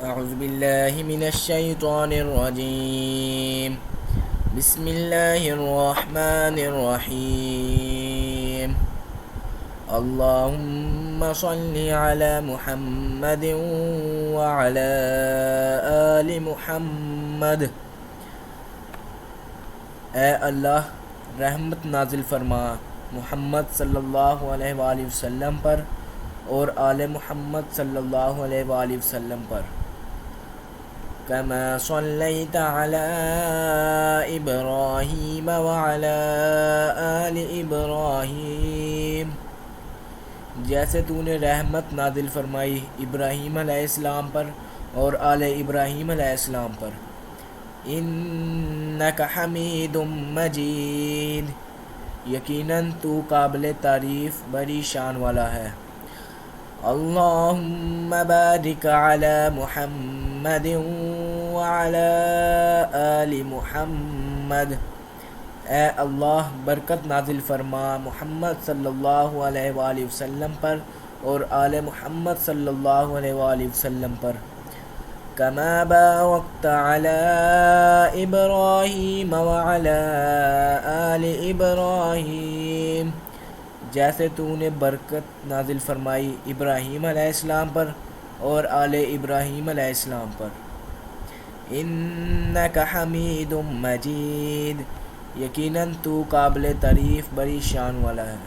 أعوذ بالله من الشيطان الرجيم. بسم الله الرحمن الرحيم. اللهم صل على محمد وعلى آل محمد. اے اللہ رحمت نازل فرما محمد صلی اللہ علیہ وآلہ وسلم پر اور آل محمد صلی اللہ علیہ وآلہ وسلم پر. كما صليت على إبراهيم وعلى آل إبراهيم، جیسے تو نے رحمت نازل فرمائی ابراہیم علیہ السلام پر اور آل ابراہیم علیہ السلام پر. انک حمید مجید، یقیناً تو قابل تعریف بڑی شان والا ہے. اللہم بارک علی محمد وعلی آل محمد. اے اللہ برکت نازل فرما محمد صلی اللہ علیہ وآلہ وسلم پر اور آل محمد صلی اللہ علیہ وآلہ وسلم پر. کما بارکت علی ابراہیم وعلی آل ابراہیم، جیسے تو نے برکت نازل فرمائی ابراہیم علیہ السلام پر اور آل ابراہیم علیہ السلام پر. انک حمید مجید، یقیناً تو قابل تعریف بڑی شان والا ہے.